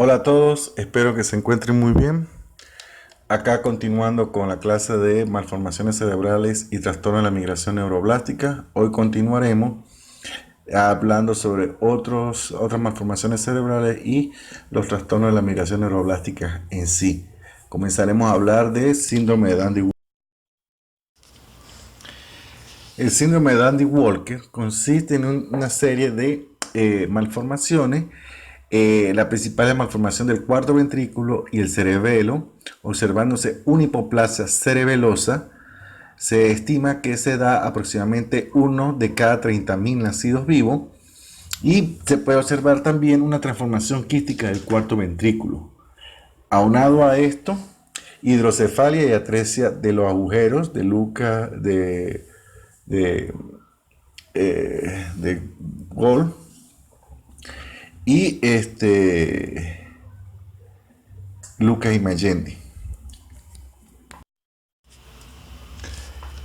Hola a todos, espero que se encuentren muy bien. Acá continuando con la clase de malformaciones cerebrales y trastorno de la migración neuroblástica. Hoy continuaremos hablando sobre otras malformaciones cerebrales y los trastornos de la migración neuroblástica en sí. Comenzaremos a hablar de síndrome de Dandy. El síndrome de Dandy-Walker consiste en una serie de malformaciones. La principal es la malformación del cuarto ventrículo y el cerebelo, observándose una hipoplasia cerebelosa. Se estima que se da aproximadamente uno de cada 30.000 nacidos vivos y se puede observar también una transformación quística del cuarto ventrículo. Aunado a esto, hidrocefalia y atresia de los agujeros de Luca de, de Gol y Lucas y Magendie.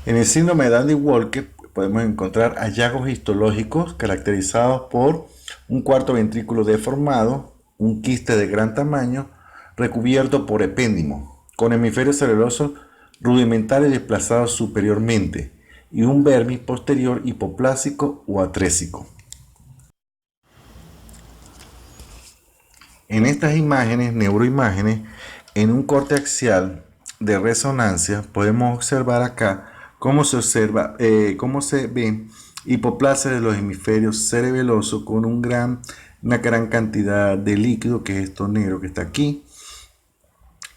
En el síndrome de Dandy-Walker podemos encontrar hallazgos histológicos caracterizados por un cuarto ventrículo deformado, un quiste de gran tamaño recubierto por epéndimo, con hemisferios cerebrosos rudimentarios desplazados superiormente y un vermis posterior hipoplásico o atrésico. En estas imágenes, neuroimágenes, en un corte axial de resonancia, podemos observar acá cómo se ve hipoplasia de los hemisferios cerebelosos con una gran cantidad de líquido, que es esto negro que está aquí.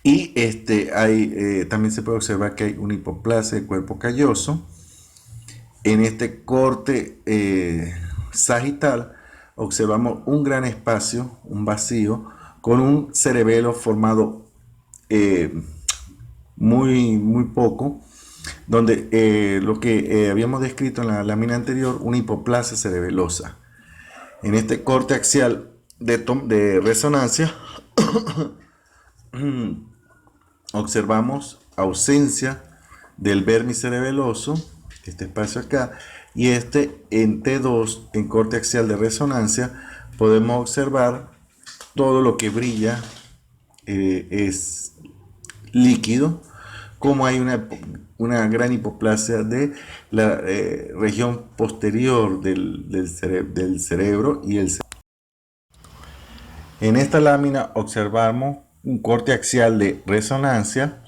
Y también se puede observar que hay una hipoplasia de cuerpo calloso. En este corte sagital observamos un gran espacio, un vacío, con un cerebelo formado muy poco, donde lo que habíamos descrito en la lámina anterior, una hipoplasia cerebelosa. En este corte axial de resonancia observamos ausencia del vermis cerebeloso, este espacio acá, y en T2, en corte axial de resonancia, podemos observar todo lo que brilla es líquido, como hay una gran hipoplasia de la región posterior del cerebro y el cerebro. En esta lámina observamos un corte axial de resonancia,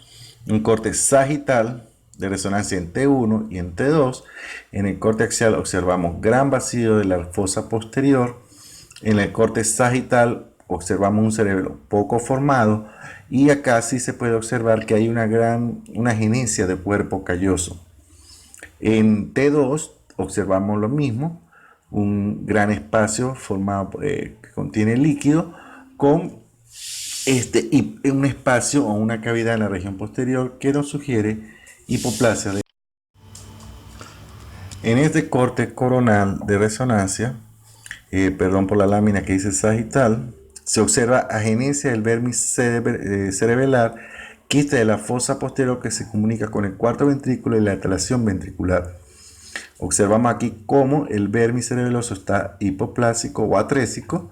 un corte sagital de resonancia en T1 y en T2. En el corte axial observamos gran vacío de la fosa posterior. En el corte sagital observamos un cerebro poco formado y acá sí se puede observar que hay una genesia de cuerpo calloso. En T2 observamos lo mismo, un gran espacio formado que contiene líquido con un espacio o una cavidad en la región posterior que nos sugiere hipoplasia. En este corte coronal de resonancia, perdón por la lámina que dice sagital, se observa agenesia del vermis cerebelar, quiste de la fosa posterior que se comunica con el cuarto ventrículo y la atalación ventricular. Observamos aquí cómo el vermis cerebeloso está hipoplásico o atrésico,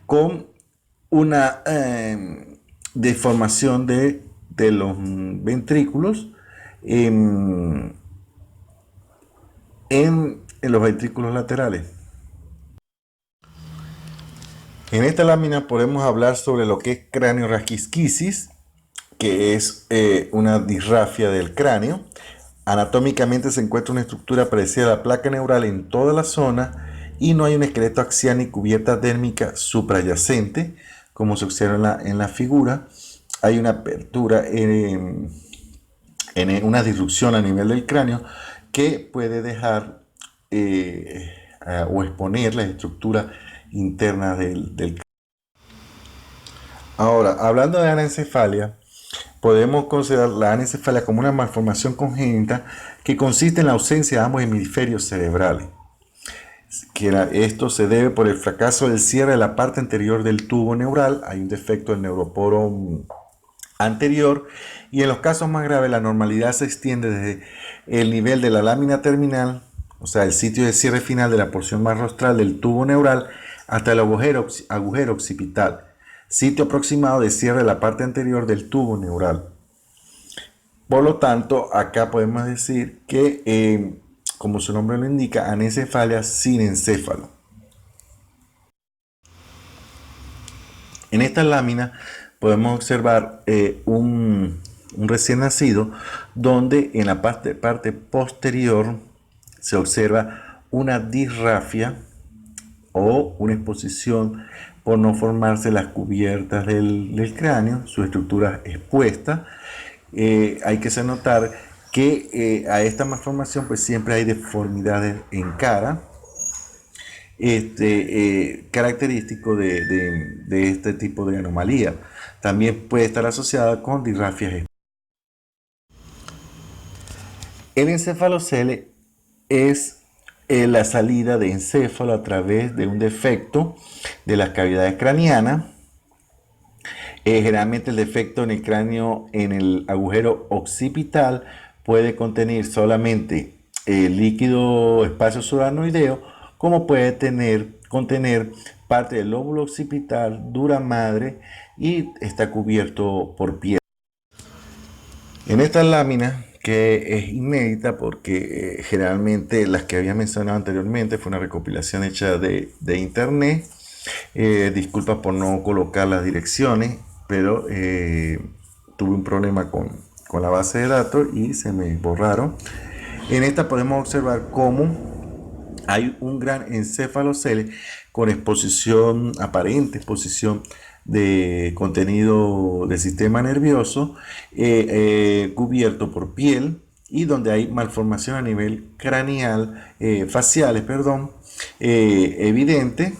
con una deformación de los ventrículos en los ventrículos laterales. En esta lámina podemos hablar sobre lo que es craneorraquisquisis, que es una disrafia del cráneo. Anatómicamente se encuentra una estructura parecida a la placa neural en toda la zona y no hay un esqueleto axial ni cubierta dérmica suprayacente, como se observa en la figura. Hay una apertura en una disrupción a nivel del cráneo que puede dejar o exponer la estructura interna del cráneo. Ahora, hablando de anencefalia, podemos considerar la anencefalia como una malformación congénita que consiste en la ausencia de ambos hemisferios cerebrales. Esto se debe por el fracaso del cierre de la parte anterior del tubo neural. Hay un defecto del neuroporo anterior, y en los casos más graves la normalidad se extiende desde el nivel de la lámina terminal, o sea, el sitio de cierre final de la porción más rostral del tubo neural, hasta el agujero occipital. sitio aproximado de cierre de la parte anterior del tubo neural. Por lo tanto, acá podemos decir que, como su nombre lo indica, anencefalia sin encéfalo. En esta lámina podemos observar un recién nacido donde en la parte posterior se observa una disrafia o una exposición por no formarse las cubiertas del cráneo, su estructura expuesta. Hay que notar que a esta malformación pues siempre hay deformidades en cara, característico de este tipo de anomalía. También puede estar asociada con disrafias. El encefalocele es la salida de encéfalo a través de un defecto de las cavidades craneanas. Generalmente el defecto en el cráneo, en el agujero occipital, puede contener solamente líquido espacio subaracnoideo, como puede contener parte del lóbulo occipital, dura madre, y está cubierto por piel. En esta lámina, que es inédita porque generalmente las que había mencionado anteriormente fue una recopilación hecha de internet. Disculpa por no colocar las direcciones, pero tuve un problema con la base de datos y se me borraron. En esta podemos observar cómo hay un gran encefalocele con exposición, aparente exposición de contenido del sistema nervioso, cubierto por piel, y donde hay malformación a nivel craneal, faciales, perdón, evidente,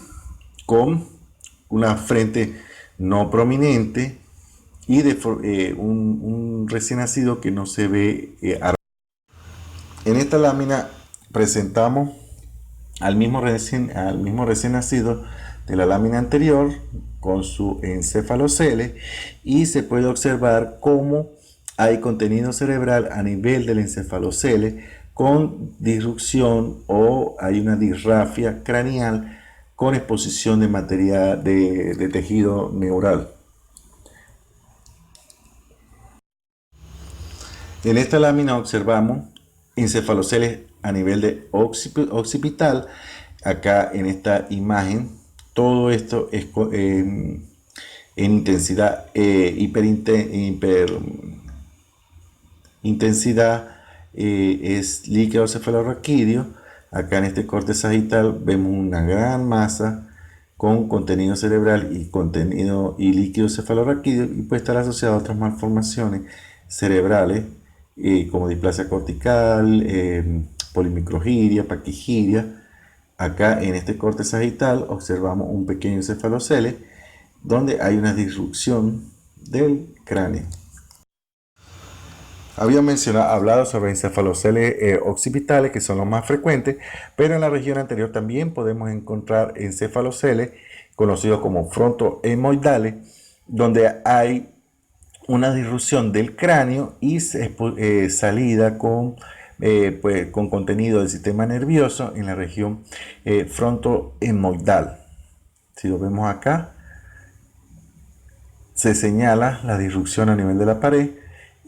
con una frente no prominente y un recién nacido que no se ve. En esta lámina presentamos al mismo recién nacido de la lámina anterior con su encefalocele, y se puede observar cómo hay contenido cerebral a nivel del encefalocele con disrupción, o hay una disrafia craneal con exposición de material de tejido neural. En esta lámina observamos encefaloceles a nivel de occipital. Acá en esta imagen todo esto es en intensidad, intensidad, es líquido cefalorraquídeo. Acá en este corte sagital vemos una gran masa con contenido cerebral y líquido cefalorraquídeo, y puede estar asociado a otras malformaciones cerebrales como displasia cortical, polimicrogiria, paquigiria. Acá en este corte sagital observamos un pequeño encefalocele donde hay una disrupción del cráneo. Había hablado sobre encefaloceles occipitales, que son los más frecuentes, pero en la región anterior también podemos encontrar encefaloceles conocidos como frontohemoidales, donde hay una disrupción del cráneo y salida con contenido del sistema nervioso en la región frontohemoidal. Si lo vemos acá, se señala la disrupción a nivel de la pared,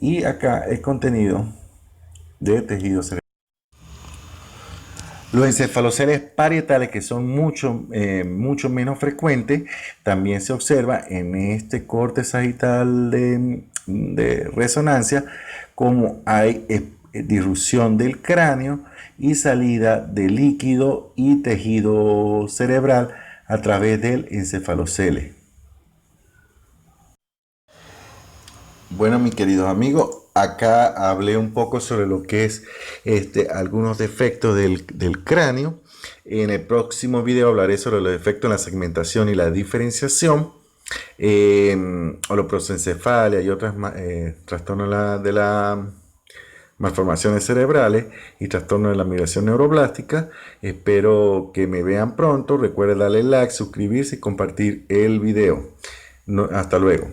y acá el contenido de tejido cerebral. Los encefaloceles parietales, que son mucho menos frecuentes, también se observa en este corte sagital de resonancia, como hay disrupción del cráneo y salida de líquido y tejido cerebral a través del encefalocele. Bueno, mis queridos amigos, acá hablé un poco sobre lo que es algunos defectos del cráneo. En el próximo video hablaré sobre los defectos en la segmentación y la diferenciación, holoprosencefalia y otros trastornos de la malformaciones cerebrales y trastornos de la migración neuroblástica. Espero que me vean pronto. Recuerden darle like, suscribirse y compartir el video. Hasta luego.